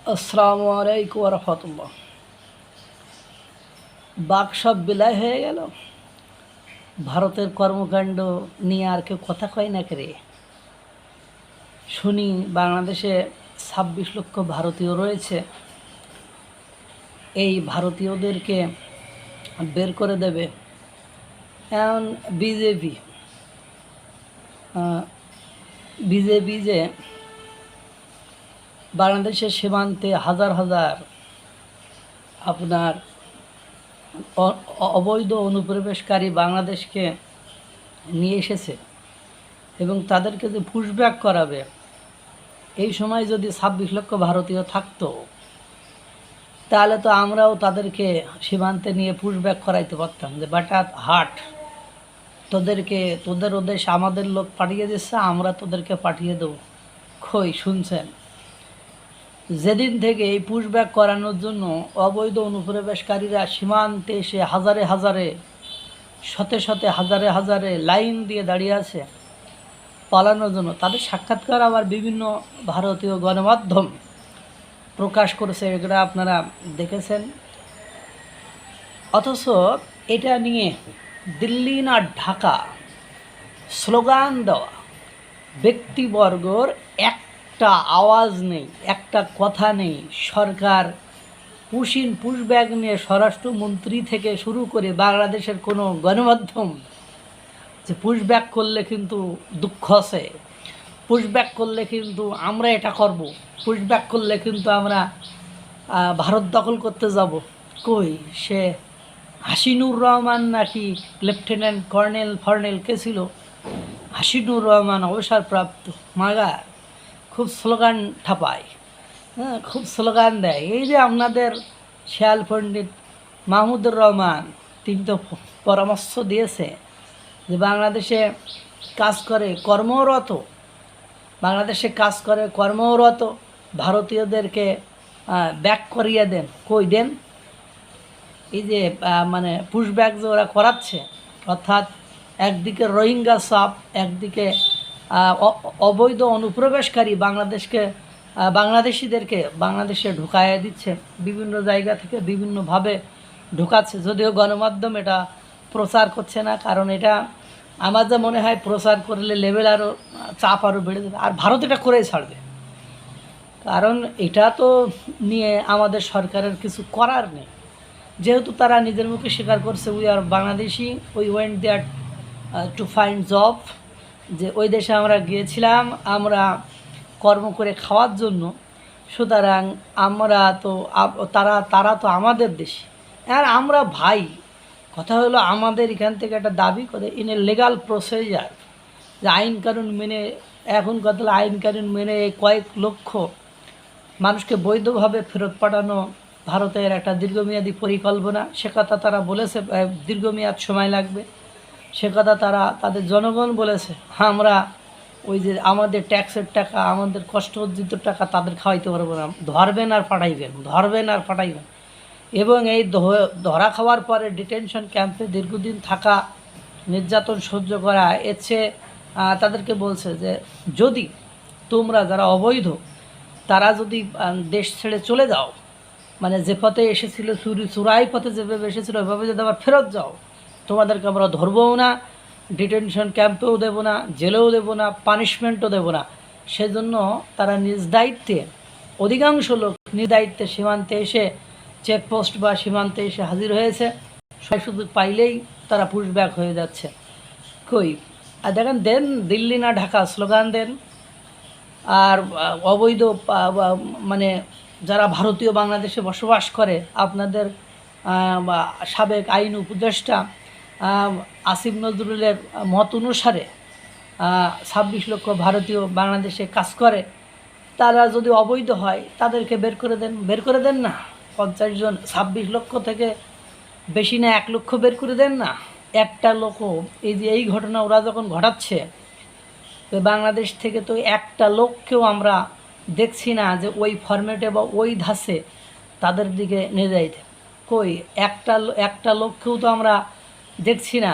আসসালামু আলাইকুম রহমতুল্লাহ। বাক সব বিলাই হয়ে গেল। ভারতের কর্মকাণ্ড নিয়ে আর কেউ কথা কয় না রে। শুনি বাংলাদেশে 26 লক্ষ ভারতীয় রয়েছে, এই ভারতীয়দেরকে বের করে দেবে। এখন বিজেপি বিজেপি যে বাংলাদেশের সীমান্তে হাজার হাজার আপনার অবৈধ অনুপ্রবেশকারী বাংলাদেশকে নিয়ে এসেছে এবং তাদেরকে যে পুশব্যাক করাবে, এই সময় যদি 26 লক্ষ ভারতীয় থাকতো তাহলে তো আমরাও তাদেরকে সীমান্তে নিয়ে পুশব্যাক করাইতে পারতাম যে বাটা হাট, তোদের ওদেশ আমাদের লোক পাঠিয়ে দিচ্ছে, আমরা তোদেরকে পাঠিয়ে দেবো। কই শুনছেন? যেদিন থেকে এই পুশব্যাক করানোর জন্য অবৈধ অনুপ্রবেশকারীরা সীমান্তে এসে হাজারে হাজারে শতে শতে হাজারে হাজারে লাইন দিয়ে দাঁড়িয়ে আছে পালানোর জন্য, তাদের সাক্ষাৎকার আবার বিভিন্ন ভারতীয় গণমাধ্যম প্রকাশ করেছে, এগুলো আপনারা দেখেছেন। অথচ এটা নিয়ে দিল্লি না ঢাকা স্লোগান দেওয়া ব্যক্তিবর্গর একটা আওয়াজ নেই, একটা কথা নেই। সরকার পুশব্যাক নিয়ে স্বরাষ্ট্রমন্ত্রী থেকে শুরু করে বাংলাদেশের কোনো গণমাধ্যম যে পুশব্যাক করলে কিন্তু দুঃখ আছে, পুশব্যাক করলে কিন্তু আমরা এটা করব, পুশব্যাক করলে কিন্তু আমরা ভারত দখল করতে যাব। কই সে হাসিনুর রহমান নাকি লেফটেন্যান্ট কর্নেল কে ছিল, হাসিনুর রহমান অবসরপ্রাপ্ত মাগার, খুব স্লোগান ঠাপায়, হ্যাঁ, খুব স্লোগান দেয়। এই যে আপনাদের শেয়াল পণ্ডিত মাহমুদুর রহমান, তিনি তো পরামর্শ দিয়েছে যে বাংলাদেশে কাজ করে কর্মরত ভারতীয়দেরকে ব্যাক করিয়ে দেন। কই দেন? এই যে মানে পুশব্যাক যে ওরা করাচ্ছে, অর্থাৎ একদিকে রোহিঙ্গা সাপ, একদিকে অবৈধ অনুপ্রবেশকারী বাংলাদেশিদেরকে বাংলাদেশে ঢুকাইয়ে দিচ্ছে, বিভিন্ন জায়গা থেকে বিভিন্নভাবে ঢুকাচ্ছে। যদিও গণমাধ্যম এটা প্রচার করছে না, কারণ এটা আমার যা মনে হয় প্রচার করলে লেভেল আরও চাপ আরও বেড়ে যাবে, আর ভারত এটা করেই ছাড়বে। কারণ এটা তো নিয়ে আমাদের সরকারের কিছু করার নেই, যেহেতু তারা নিজের মুখে স্বীকার করছে we are Bangladeshi, we went there to find job, যে ওই দেশে আমরা গিয়েছিলাম আমরা কর্ম করে খাওয়ার জন্য। সুতরাং আমরা তো তারা তো আমাদের দেশে, আর আমরা ভাই। কথা হলো আমাদের এখান থেকে একটা দাবি করে ইন এ লিগাল প্রসিজার, যে আইন কানুন মেনে, এখন কথা হলো আইন কানুন মেনে কয়েক লক্ষ মানুষকে বৈধভাবে ফেরত পাঠানো ভারতের একটা দীর্ঘমেয়াদী পরিকল্পনা। সে কথা তারা বলেছে দীর্ঘমেয়াদ সময় লাগবে, সে কথা তাদের জনগণ বলেছে। আমরা ওই যে আমাদের ট্যাক্সের টাকা, আমাদের কষ্ট অর্জিত টাকা তাদের খাওয়াইতে পারবো না, ধরবেন আর পাঠাইবেন। এবং এই ধরা খাওয়ার পরে ডিটেনশন ক্যাম্পে দীর্ঘদিন থাকা, নির্যাতন সহ্য করা, এর চেয়ে তাদেরকে বলছে যে যদি তোমরা যারা অবৈধ তারা যদি দেশ ছেড়ে চলে যাও, মানে যে পথে এসেছিল চুরাই পথে যেভাবে এসেছিলো ওইভাবে যদি আবার ফেরত যাও, তোমাদেরকে আমরা ধরবও না, ডিটেনশন ক্যাম্পেও দেবো না, জেলেও দেবো না, পানিশমেন্টও দেবো না। সেজন্য তারা নিজ দায়িত্বে, অধিকাংশ লোক নিজ দায়িত্বে সীমান্তে এসে চেকপোস্ট বা সীমান্তে এসে হাজির হয়েছে। সুযোগ পাইলেই তারা পুশব্যাক হয়ে যাচ্ছে। কই আর দেখেন, দেন দিল্লি না ঢাকা স্লোগান দেন। আর অবৈধ মানে যারা ভারতীয় বাংলাদেশে বসবাস করে, আপনাদের সাবেক আইন উপদেষ্টা আসিফ নজরুলের মত অনুসারে 26 লক্ষ ভারতীয় বাংলাদেশে কাজ করে, তারা যদি অবৈধ হয় তাদেরকে বের করে দেন না। 50 জন, 26 লক্ষ থেকে বেশি না, 1 লক্ষ বের করে দেন না। একটা লোকও, এই যে এই ঘটনা ওরা যখন ঘটাচ্ছে, তো বাংলাদেশ থেকে তো একটা লোককেও আমরা দেখছি না যে ওই ফরম্যাটে বা ওই ধাঁচে তাদের দিকে নিয়ে যাইতে। কই একটা লোককেও তো আমরা দেখছি না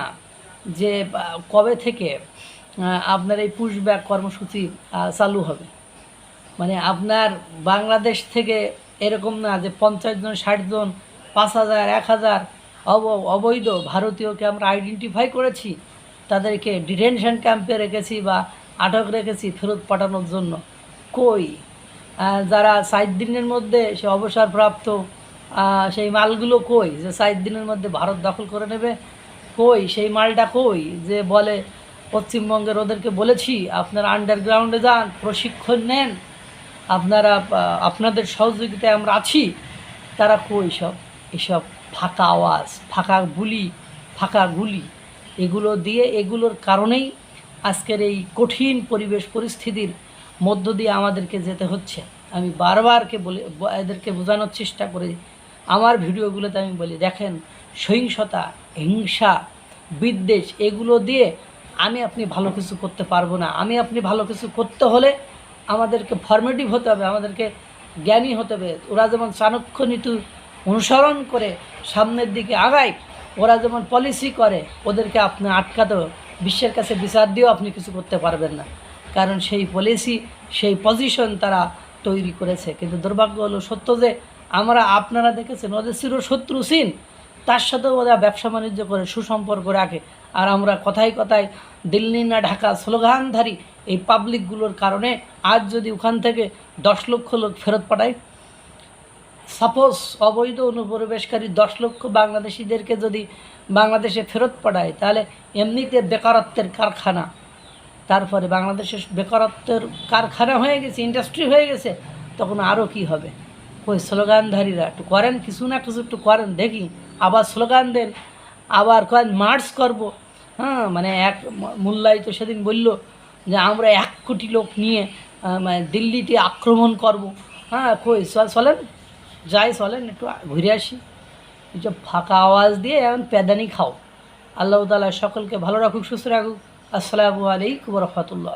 যে কবে থেকে আপনার এই পুশব্যাক কর্মসূচি চালু হবে। মানে আপনার বাংলাদেশ থেকে এরকম না যে 50 জন 60 জন 5000 1000 অবৈধ ভারতীয়কে আমরা আইডেন্টিফাই করেছি, তাদেরকে ডিটেনশন ক্যাম্পে রেখেছি বা আটক রেখেছি ফেরত পাঠানোর জন্য। কই যারা 60 দিনের মধ্যে সে অবসরপ্রাপ্ত সেই মালগুলো কই যে 60 দিনের মধ্যে ভারত দখল করে নেবে? কই সেই মালটা কই যে বলে পশ্চিমবঙ্গের ওদেরকে বলেছি আপনারা আন্ডারগ্রাউন্ডে যান, প্রশিক্ষণ নেন, আপনারা আপনাদের সহযোগিতায় আমরা আছি? তারা কই সব? এসব ফাঁকা আওয়াজ, ফাঁকা বুলি, ফাঁকা গুলি, এগুলো দিয়ে এগুলোর কারণেই আজকের এই কঠিন পরিবেশ পরিস্থিতির মধ্য দিয়ে আমাদেরকে যেতে হচ্ছে। আমি বারবারকে বলে এদেরকে বোঝানোর চেষ্টা করি, আমার ভিডিওগুলোতে আমি বলি দেখেন, সহিংসতা, হিংসা, বিদ্বেষ এগুলো দিয়ে আমি আপনি ভালো কিছু করতে পারবো না। আমি আপনি ভালো কিছু করতে হলে আমাদেরকে ফর্মেটিভ হতে হবে, আমাদেরকে জ্ঞানী হতে হবে। ওরা যেমন চাণক্য নীতি অনুসরণ করে সামনের দিকে আগায়, ওরা যেমন পলিসি করে, ওদেরকে আপনি আটকাতে বিশ্বের কাছে বিচার দিয়েও আপনি কিছু করতে পারবেন না, কারণ সেই পলিসি সেই পজিশন তারা তৈরি করেছে। কিন্তু দুর্ভাগ্য হলো সত্য যে আমরা আপনারা দেখেছেন ওদের চিরশত্রু চীন, তার সাথেও ওরা ব্যবসা বাণিজ্য করে সুসম্পর্ক রাখে। আর আমরা কথায় কথায় দিল্লি না ঢাকা স্লোগানধারী এই পাবলিকগুলোর কারণে আজ যদি ওখান থেকে 10 লক্ষ লোক ফেরত পাঠায়, সাপোজ অবৈধ অনুপ্রবেশকারী 10 লক্ষ বাংলাদেশিদেরকে যদি বাংলাদেশে ফেরত পাঠায়, তাহলে এমনিতে বেকারত্বের কারখানা, তারপরে বাংলাদেশের বেকারত্বের কারখানা হয়ে গেছে, ইন্ডাস্ট্রি হয়ে গেছে, তখন আরও কি হবে? ওই স্লোগানধারীরা একটু করেন, কিছু না কিছু একটু করেন দেখি, আবার স্লোগান দেন, আবার কয়েন মার্চ করব। হ্যাঁ, মানে এক মোল্লাই তো সেদিন বলল যে আমরা 1 কোটি লোক নিয়ে মানে দিল্লিতে আক্রমণ করব। হ্যাঁ, কই চলেন, যাই চলেন একটু ঘুরে আসি। এইসব ফাঁকা আওয়াজ দিয়ে এখন প্যাদানি খাও। আল্লাহ তাআলা সকলকে ভালো রাখুক, সুস্থ রাখুক। আসসালামু আলাইকুম ওয়া রাহমাতুল্লাহ।